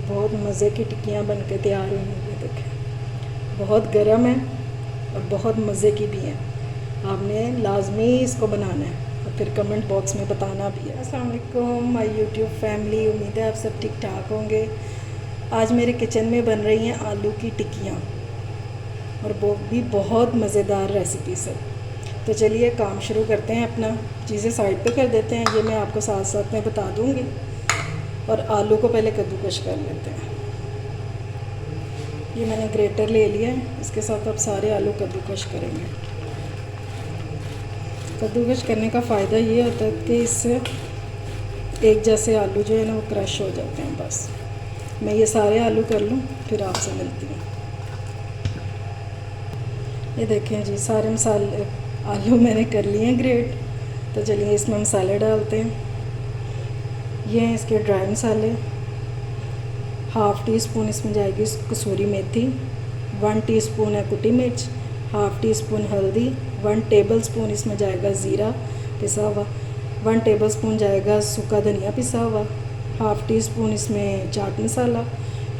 बहुत मज़े की टिक्कियाँ बन के तैयार हुई हैं। ये देखें, बहुत गर्म है और बहुत मज़े की भी हैं। आपने लाजमी इसको बनाना है और फिर कमेंट बॉक्स में बताना भी है। अस्सलाम वालेकुम माय यूट्यूब फैमिली, उम्मीद है आप सब ठीक ठाक होंगे। आज मेरे किचन में बन रही हैं आलू की टिक्कियाँ और वो भी बहुत मज़ेदार रेसिपी से। तो चलिए काम शुरू करते हैं अपना। चीज़ें साइड पे कर देते हैं, ये मैं आपको साथ साथ में बता दूँगी। और आलू को पहले कद्दूकश कर लेते हैं। ये मैंने ग्रेटर ले लिया है, इसके साथ अब सारे आलू कद्दूकश करेंगे। कद्दूकश करने का फ़ायदा ये होता है कि इससे एक जैसे आलू जो है ना वो क्रश हो जाते हैं। बस मैं ये सारे आलू कर लूँ फिर आपसे मिलती हूँ। ये देखें जी, सारे मसाले आलू मैंने कर लिए हैं ग्रेट। तो चलिए इसमें मसाले डालते हैं। ये हैं इसके ड्राई मसाले। हाफ़ टी स्पून इसमें जाएगी कसूरी मेथी, 1 टीस्पून है कुटी मिर्च, हाफ़ टी स्पून हल्दी, 1 टेबल स्पून इसमें जाएगा ज़ीरा पिसा हुआ, 1 टेबल स्पून जाएगा सूखा धनिया पिसा हुआ, हाफ़ टी स्पून इसमें chaat masala,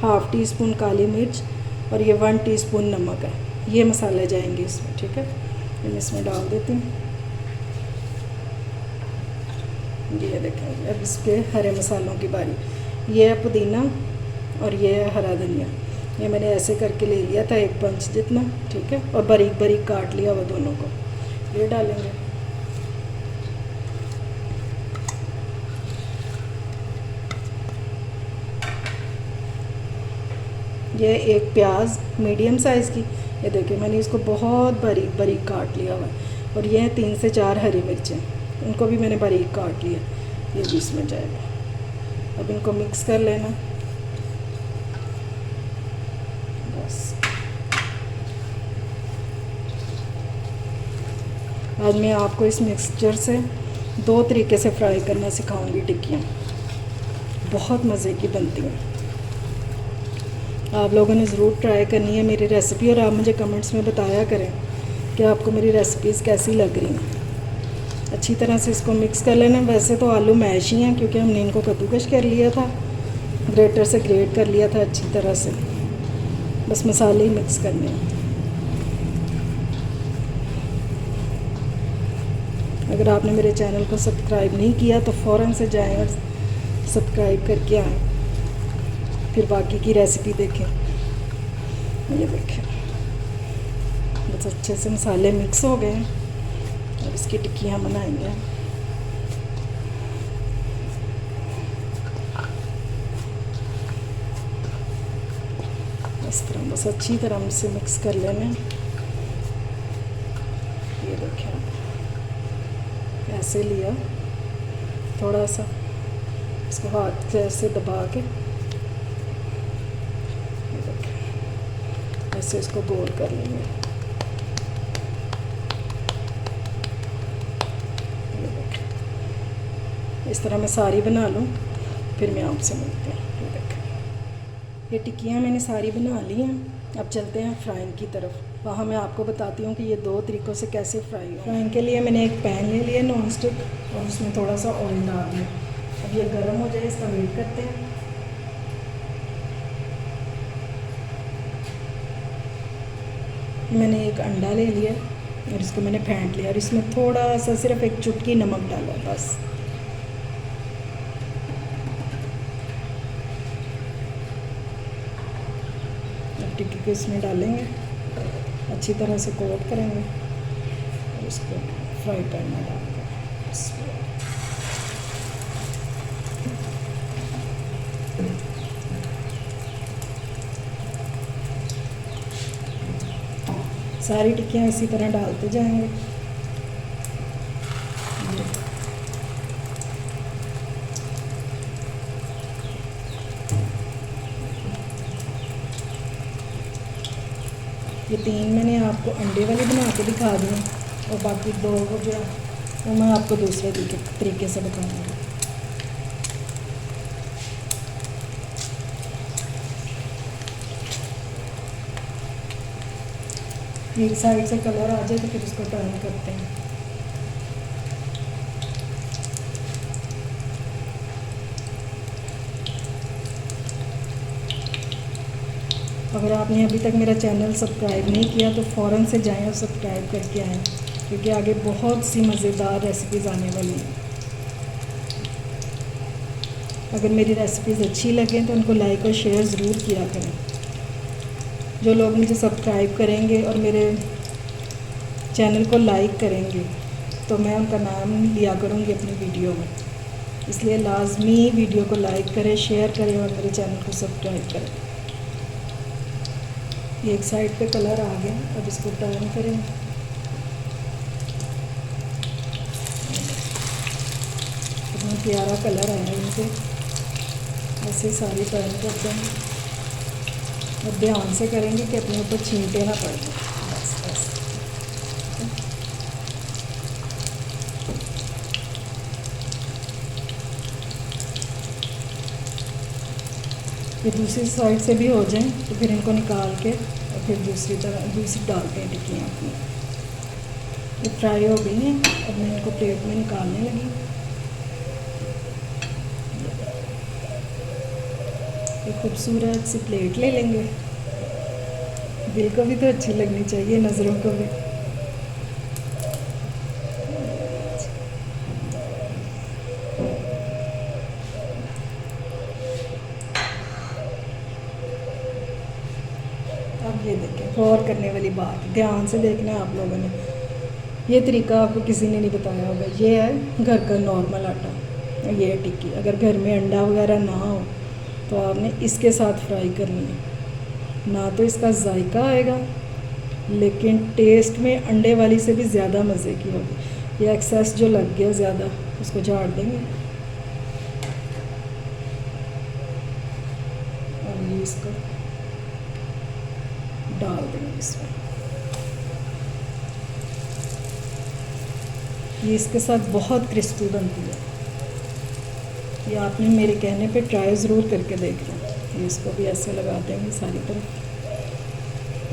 half tea spoon काली मिर्च और ये 1 टीस्पून नमक है। ये मसाले जाएंगे इसमें, ठीक है। ये मैं इसमें डाल देती हूँ। ये देखें, अब इसके हरे मसालों की बारी। ये है पुदीना और ये है हरा धनिया। ये मैंने ऐसे करके ले लिया था, 1 पंच जितना, ठीक है। और बारीक बारीक काट लिया वो दोनों को। ये डालेंगे। ये एक प्याज मीडियम साइज़ की, ये देखिए मैंने इसको बहुत बारीक बारीक काट लिया हुआ है। और ये 3 से 4 हरी मिर्चें, उनको भी मैंने बारीक काट लिया। ये भी इसमें जाएगा। अब इनको मिक्स कर लेना बस। आज मैं आपको इस मिक्सचर से 2 तरीके से फ्राई करना सिखाऊंगी टिक्कियाँ। बहुत मज़े की बनती हैं। आप लोगों ने ज़रूर ट्राई करनी है मेरी रेसिपी और आप मुझे कमेंट्स में बताया करें कि आपको मेरी रेसिपीज़ कैसी लग रही हैं। अच्छी तरह से इसको मिक्स कर लेना। वैसे तो आलू मैश ही हैं क्योंकि हमने इनको कद्दूकश कर लिया था, ग्रेटर से ग्रेट कर लिया था अच्छी तरह से। बस मसाले ही मिक्स करने हैं। अगर आपने मेरे चैनल को सब्सक्राइब नहीं किया तो फ़ौरन से जाएं और सब्सक्राइब करके आएँ, फिर बाकी की रेसिपी देखें। ये देखें, बस अच्छे से मसाले मिक्स हो गए हैं। अब इसकी टिक्कियाँ बनाएंगे। इस तरह बस अच्छी तरह से मिक्स कर लेना। ये देखें, ऐसे लिया थोड़ा सा, इसको हाथ से ऐसे दबा के ऐसे इसको गोल कर लेंगे। इस तरह मैं सारी बना लूँ फिर मैं आपसे मिलती हूँ। ये देखें, ये टिक्कियाँ मैंने सारी बना ली हैं। अब चलते हैं फ्राइंग की तरफ। वहाँ मैं आपको बताती हूँ कि ये 2 तरीक़ों से कैसे फ्राई हो। फ्राइंग के लिए मैंने एक पैन ले लिया नॉन स्टिक और उसमें थोड़ा सा ऑयल डाल दिया। अब ये गर्म हो जाए, इसका वेट करते हैं। मैंने एक अंडा ले लिया और इसको मैंने फेंट लिया और इसमें थोड़ा सा सिर्फ 1 चुटकी नमक डाला बस। अब टिक्की को इसमें डालेंगे, अच्छी तरह से कोट करेंगे और इसको फ्राई पैन में डालेंगे। सारी टिक्कियाँ इसी तरह डालते जाएंगे। ये 3 मैंने आपको अंडे वाली बना के दिखा दी और बाकी 2 को जो वो मैं आपको दूसरे तरीके से बताऊँगी। एक साइड से कलर आ जाए तो फिर इसको टर्न करते हैं। अगर आपने अभी तक मेरा चैनल सब्सक्राइब नहीं किया तो फ़ौरन से जाएं और सब्सक्राइब करके आएँ, क्योंकि आगे बहुत सी मज़ेदार रेसिपीज़ आने वाली हैं। अगर मेरी रेसिपीज़ अच्छी लगें तो उनको लाइक और शेयर ज़रूर किया करें। जो लोग मुझे सब्सक्राइब करेंगे और मेरे चैनल को लाइक करेंगे तो मैं उनका नाम लिया करूँगी अपनी वीडियो में। इसलिए लाजमी वीडियो को लाइक करें, शेयर करें और मेरे चैनल को सब्सक्राइब करें। ये एक साइड पे कलर आ गया, अब इसको टर्न करें। बहुत प्यारा कलर आया इनसे, ऐसे सारी टर्न करते हैं और ध्यान से करेंगे कि अपने ऊपर छींटे ना पड़ जाए। बस बस ये दूसरी साइड से भी हो जाएं तो फिर इनको निकाल के और फिर दूसरी डालते हैं टिक्कियाँ अपनी। ये फ्राई हो गई हैं, अब मैं इनको प्लेट में निकालने लगी। एक खूबसूरत सी प्लेट ले लेंगे। दिल को भी तो अच्छी लगनी चाहिए, नज़रों को भी। अब ये देखें, गौर करने वाली बात, ध्यान से देखना है आप लोगों ने। ये तरीका आपको किसी ने नहीं बताया होगा। ये है घर का नॉर्मल आटा, ये है टिक्की। अगर घर में अंडा वगैरह ना हो तो आपने इसके साथ फ्राई करनी है। ना तो इसका जायका आएगा, लेकिन टेस्ट में अंडे वाली से भी ज़्यादा मज़े की होगी। ये एक्सेस जो लग गया ज़्यादा उसको झाड़ देंगे और ये इसको डाल देंगे इसमें। ये इसके साथ बहुत क्रिस्पी बनती है। ये आपने मेरे कहने पे ट्राई ज़रूर करके देखना। ये इसको भी ऐसे लगा देंगे सारी तरफ,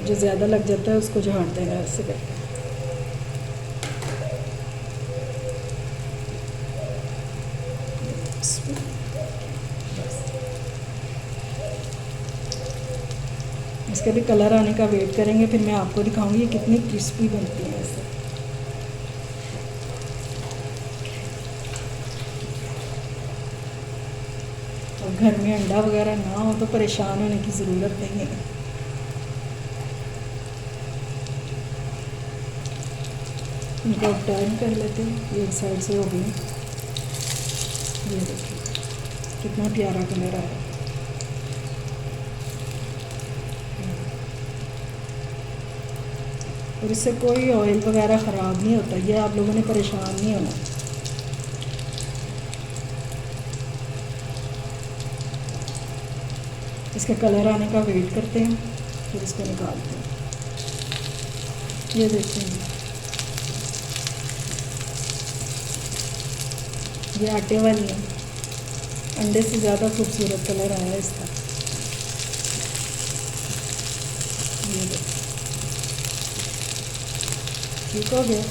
जो ज़्यादा लग जाता है उसको झाड़ देना ऐसे करके। इसका भी कलर आने का वेट करेंगे, फिर मैं आपको दिखाऊंगी ये कितनी क्रिस्पी बनती है ऐसे। और घर में अंडा वगैरह ना हो तो परेशान होने की ज़रूरत नहीं है। इनको अब टर्न कर लेते हैं। ये एक साइड से हो गई। ये देखिए कितना प्यारा कलर आया। और इससे कोई ऑयल वगैरह ख़राब नहीं होता। ये आप लोगों ने परेशान नहीं होना। इसके कलर आने का वेट करते हैं, फिर इसको निकालते हैं। ये देखते हैं, ये आटे वाली है। अंडे से ज़्यादा खूबसूरत कलर आया है इसका। ये देखिए ठीक हो गया।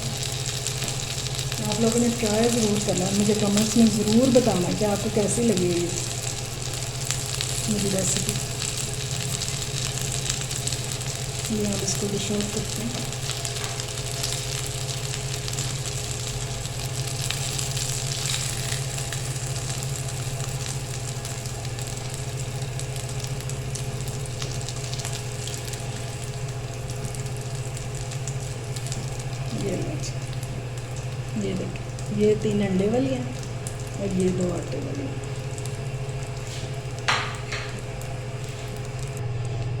आप लोगों ने ट्राई ज़रूर करना, मुझे कमेंट्स में ज़रूर बताना कि आपको कैसी लगी ये मेरी रेसिपी। ये आप इसको डिश आउट करते हैं। ये देखिए, ये 3 अंडे वाली हैं और ये 2 आटे वाली हैं।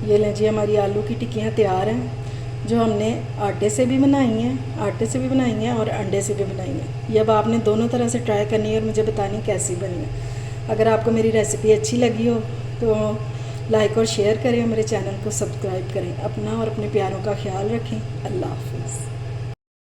ये लें जी, हमारी आलू की टिक्कियाँ तैयार हैं, जो हमने आटे से भी बनाई हैं और अंडे से भी बनाई हैं। ये अब आपने दोनों तरह से ट्राई करनी है और मुझे बतानी कैसी बनी है। अगर आपको मेरी रेसिपी अच्छी लगी हो तो लाइक और शेयर करें, मेरे चैनल को सब्सक्राइब करें। अपना और अपने प्यारों का ख्याल रखें। अल्लाह हाफ़िज़।